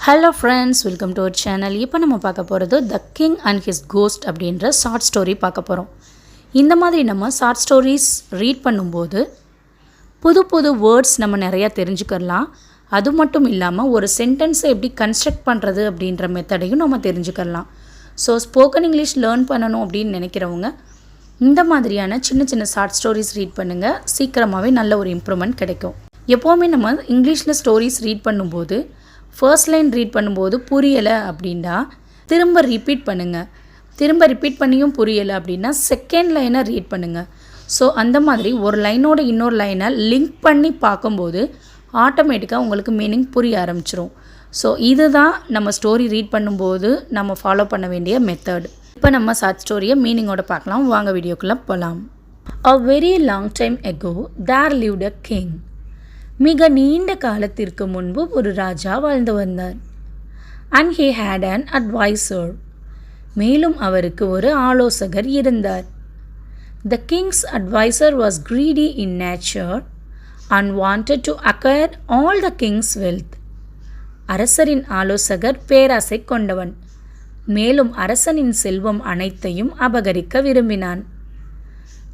Hello friends, welcome to our channel. இப்போ நம்ம பார்க்க போகிறது the king and his ghost அப்படின்ற ஷார்ட் ஸ்டோரி பார்க்க போகிறோம். இந்த மாதிரி நம்ம ஷார்ட் ஸ்டோரிஸ் ரீட் பண்ணும்போது புது புது வேர்ட்ஸ் நம்ம நிறையா தெரிஞ்சுக்கலாம். அது மட்டும் இல்லாமல் ஒரு சென்டென்ஸை எப்படி கன்ஸ்ட்ரக்ட் பண்ணுறது அப்படின்ற மெத்தடையும் நம்ம தெரிஞ்சுக்கலாம். ஸோ ஸ்போக்கன் இங்கிலீஷ் லேர்ன் பண்ணணும் அப்படின்னு நினைக்கிறவங்க இந்த மாதிரியான சின்ன சின்ன ஷார்ட் ஸ்டோரிஸ் ரீட் பண்ணுங்கள். சீக்கிரமாகவே நல்ல ஒரு இம்ப்ரூவ்மெண்ட் கிடைக்கும். எப்போவுமே நம்ம இங்கிலீஷில் ஸ்டோரிஸ் ரீட் பண்ணும்போது ஃபர்ஸ்ட் லைன் ரீட் பண்ணும்போது புரியலை அப்படின்னா திரும்ப ரிப்பீட் பண்ணுங்கள். திரும்ப ரிப்பீட் பண்ணியும் புரியலை அப்படின்னா செகண்ட் லைனை ரீட் பண்ணுங்கள். ஸோ அந்த மாதிரி ஒரு லைனோட இன்னொரு லைனை லிங்க் பண்ணி பார்க்கும்போது ஆட்டோமேட்டிக்காக உங்களுக்கு மீனிங் புரிய ஆரம்பிச்சிரும். ஸோ இதுதான் நம்ம ஸ்டோரி ரீட் பண்ணும்போது நம்ம ஃபாலோ பண்ண வேண்டிய மெத்தட். இப்போ நம்ம ஷார்ட் ஸ்டோரியை மீனிங்கோட பார்க்கலாம். வாங்க வீடியோக்குள்ளே போகலாம். A very long time ago there lived a king. மிக நீண்ட காலத்திற்கு முன்பு ஒரு ராஜா வாழ்ந்து வந்தார். And he had an advisor. மேலும் அவருக்கு ஒரு ஆலோசகர் இருந்தார். The king's advisor was greedy in nature and wanted to acquire all the king's wealth. அரசரின் ஆலோசகர் பேராசை கொண்டவன். மேலும் அரசனின் செல்வம் அனைத்தையும் அபகரிக்க விரும்பினான்.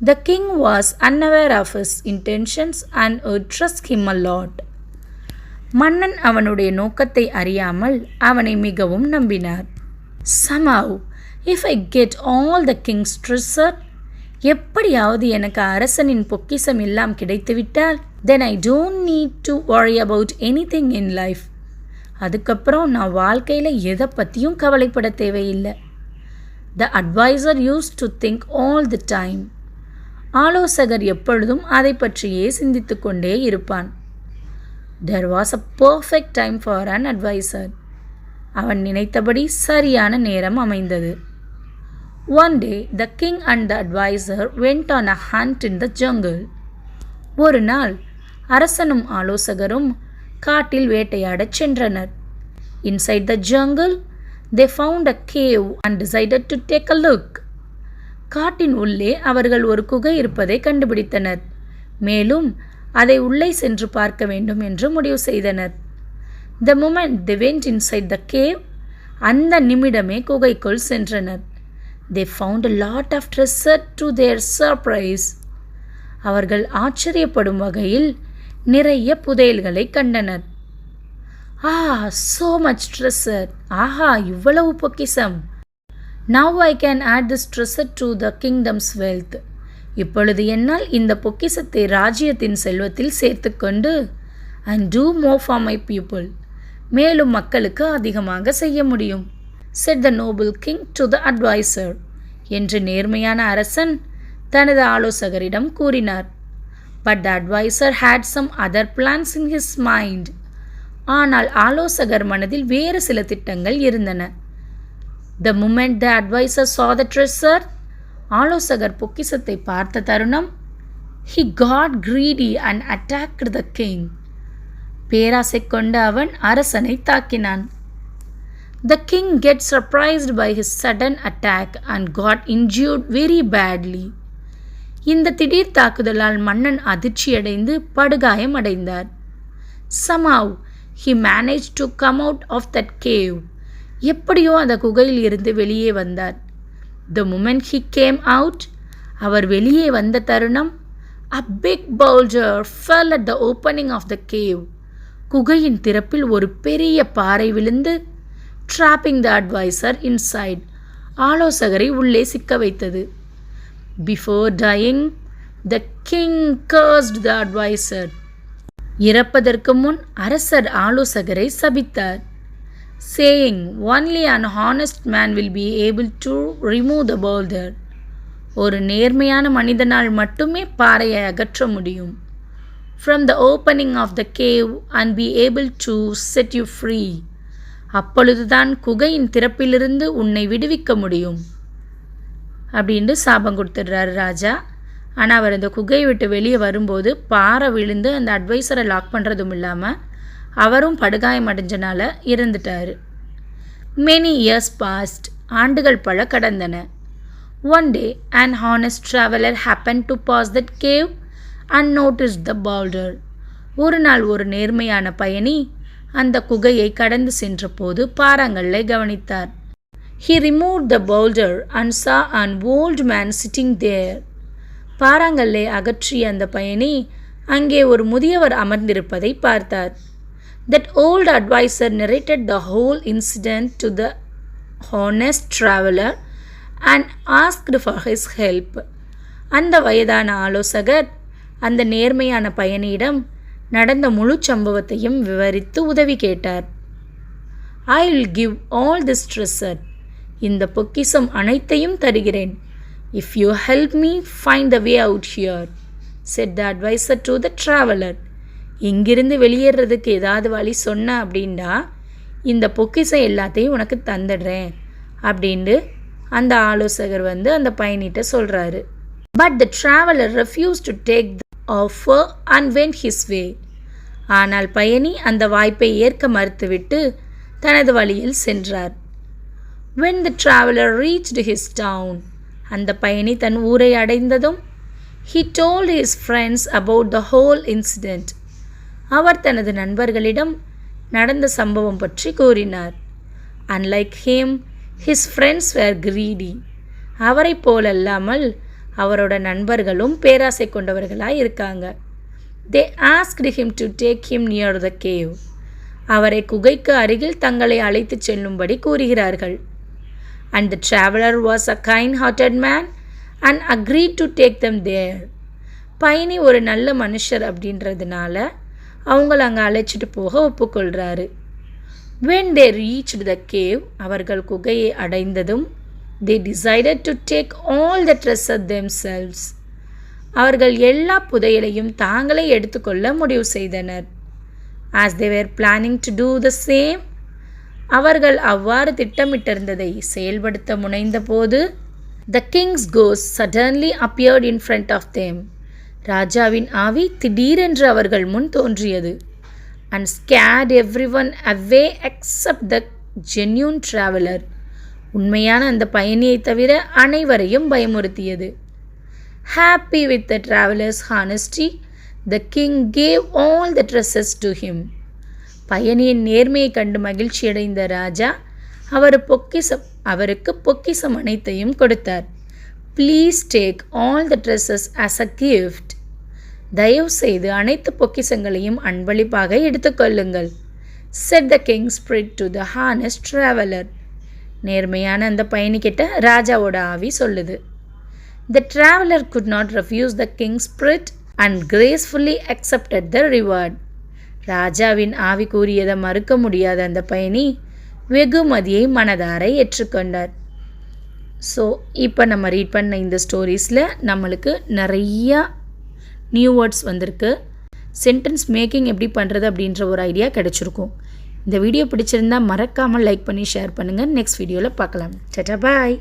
The king was unaware of his intentions and would trust him a lot. மன்னன் அவனுடைய நோக்கத்தை அறியாமல் அவனை மிகவும் நம்பினார். Somehow, if I get all the king's treasure, எப்படியாவது எனக்கு அரசனின் பொக்கிஷம் எல்லாம் கிடைத்துவிட்டால், then I don't need to worry about anything in life. அதுக்கப்புறம் நான் வாழ்க்கையில் எதை பற்றியும் கவலைப்பட தேவையில்லை. The advisor used to think all the time. ஆலோசகர் எப்பொழுதும் அதை பற்றியே சிந்தித்து கொண்டே இருப்பான். There was a perfect time for an advisor. அவன் நினைத்தபடி சரியான நேரம் அமைந்தது. One day, the king and the advisor went on a hunt in the jungle. ஒரு நாள் அரசனும் ஆலோசகரும் காட்டில் வேட்டையாடச் சென்றனர். Inside the jungle, they found a cave and decided to take a look. காட்டின் உள்ளே அவர்கள் ஒரு குகை இருப்பதை கண்டுபிடித்தனர். மேலும் அதை உள்ளே சென்று பார்க்க வேண்டும் என்று முடிவு செய்தனர். The moment they went inside the cave, அந்த நிமிடமே குகைக்குள் சென்றனர். They found a lot of treasure to their surprise. அவர்கள் ஆச்சரியப்படும் வகையில் நிறைய புதையல்களை கண்டனர். So much treasure. ஆஹா, இவ்வளவு பொக்கிஷம். Now I can add this treasure to the kingdom's wealth. இப்பொழுது என்னால் இந்த பொக்கிஷத்தை ராஜ்யத்தின் செல்வத்தில் சேர்த்துக்கொண்டு and do more for my people. மேலும் மக்களுக்கு அதிகமாக செய்ய முடியும். said the noble king to the advisor. என்று நேர்மையான அரசன் தனது ஆலோசகரிடம் கூறினார். But the advisor had some other plans in his mind. ஆனால் ஆலோசகர் மனதில் வேறு சில திட்டங்கள் இருந்தன. The moment the advisor saw the treasure, ஆலோசகர் பொக்கிஷத்தை பார்த்த தருணம், he got greedy and attacked the king. பேராசை கொண்ட அவன் அரசனை தாக்கினான். The king get surprised by his sudden attack and got injured very badly. இந்த திடீர் தாக்குதலால் மன்னன் அதிர்ச்சியடைந்து படுகாயம் அடைந்தார். Somehow he managed to come out of that cave. எப்படியோ அந்த குகையில் இருந்து வெளியே வந்தார். The moment he came out, அவர் வெளியே வந்த தருணம், a big boulder fell at the opening of the cave. குகையின் திறப்பில் ஒரு பெரிய பாறை விழுந்து trapping the advisor inside. ஆலோசகரை உள்ளே சிக்க வைத்தது. Before dying, the king cursed the advisor. இறப்பதற்கு முன் அரசர் ஆலோசகரை சபித்தார். saying only an honest man will be able to remove the boulder. ஒரு நேர்மையான மனிதனால் மட்டுமே பாறையை அகற்ற முடியும். from the opening of the cave and be able to set you free. அப்பொழுதுதான் குகையின் திறப்பிலிருந்து உன்னை விடுவிக்க முடியும் அப்படின்னு சாபம் கொடுத்துடுறாரு ராஜா. ஆனால் அவர் அந்த குகையை விட்டு வெளியே வரும்போது பாறை விழுந்து அந்த அட்வைசரை லாக் பண்ணுறதும் இல்லாமல் அவரும் படுகாயம் அடைஞ்சனால இறந்துட்டார். Many years passed. ஆண்டுகள் பல கடந்தன. One day, an honest traveler happened to pass that cave and noticed the boulder. ஒரு நாள் ஒரு நேர்மையான பயணி அந்த குகையை கடந்து சென்றபோது பாறாங்கல்லை கவனித்தார். He removed the boulder and saw an old man sitting there. பாறாங்கல்லை அகற்றிய அந்த பயணி அங்கே ஒரு முதியவர் அமர்ந்திருப்பதை பார்த்தார். That old advisor narrated the whole incident to the honest traveler and asked for his help. அந்த வயதான ஆலோசகர் அந்த நேர்மையான பயணியிடம் நடந்த முழு சம்பவத்தையும் விவரித்து உதவி கேட்டார். I will give all this treasure. இந்த பொக்கிஷம் அனைத்தையும் தருகிறேன். If you help me find the way out here, said the advisor to the traveler. இங்கிருந்து வெளியேறதுக்கு ஏதாவது வழி சொன்ன அப்படின்னா இந்த பொக்கிஷம் எல்லாத்தையும் உனக்கு தந்துடுறேன் அப்படின்ட்டு அந்த ஆலோசகர் அந்த பயணிகிட்ட சொல்கிறாரு. But the traveler refused to take the offer and went his way. ஆனால் பயணி அந்த வாய்ப்பை ஏற்க மறுத்துவிட்டு தனது வழியில் சென்றார். When the traveler reached his town, அந்த பயணி தன் ஊரை அடைந்ததும் he told his friends about the whole incident. அவர் தனது நண்பர்களிடம் நடந்த சம்பவம் பற்றி கூறினார். Unlike him, his friends were greedy. அவரை போலல்லாமல் அவரோட நண்பர்களும் பேராசை கொண்டவர்களாக இருக்காங்க. They asked him to take him near the cave. அவரை குகைக்கு அருகில் தங்களை அழைத்து செல்லும்படி கூறுகிறார்கள். And the traveler was a kind-hearted man and agreed to take them there. பயணி ஒரு நல்ல மனுஷர் அப்படின்றதுனால அவங்கள அங்கே அழைச்சிட்டு போக ஒப்புக்கொள்கிறாரு. When they reached the cave, அவர்கள் குகையை அடைந்ததும் they decided to take all the treasure themselves. அவர்கள் எல்லா புதையலையும் தாங்களே எடுத்துக்கொள்ள முடிவு செய்தனர். As they were planning to do the same, அவர்கள் அவ்வாறு திட்டமிட்டிருந்ததை செயல்படுத்த முனைந்த போது the king's ghost suddenly appeared in front of them. ராஜாவின் ஆவி திடீரென்று அவர்கள் முன் தோன்றியது. And scared everyone away except the genuine traveler. உண்மையான அந்த பயணியை தவிர அனைவரையும் பயமுறுத்தியது. Happy with the traveler's honesty, the king gave all the treasures to him. பயணியின் நேர்மையை கண்டு மகிழ்ச்சியடைந்த ராஜா அவருக்கு பொக்கிஷம் அனைத்தையும் கொடுத்தார். Please take all the treasures as a gift. தயவு செய்து அனைத்து பொக்கிஷங்களையும் அன்பளிப்பாக எடுத்துக்கொள்ளுங்கள், said the king's spirit to the honest traveler. நேர்மையான அந்த பயணிக்கிட்ட ராஜாவோட ஆவி சொல்லுது. The traveler could not refuse the king's spirit and gracefully accepted the reward. ராஜாவின் ஆவி கூறியதை மறுக்க முடியாத அந்த பயணி வெகுமதியை மனதார ஏற்றுக்கொண்டார். ஸோ இப்போ நம்ம ரீட் பண்ண இந்த ஸ்டோரிஸில் நம்மளுக்கு நிறையா நியூ வேர்ட்ஸ் வந்திருக்கு. சென்டென்ஸ் மேக்கிங் எப்படி பண்ணுறது அப்படின்ற ஒரு ஐடியா கிடச்சிருக்கும். இந்த வீடியோ பிடிச்சிருந்தால் மறக்காமல் லைக் பண்ணி ஷேர் பண்ணுங்கள். நெக்ஸ்ட் வீடியோவில் பார்க்கலாம். டாடா பாய்.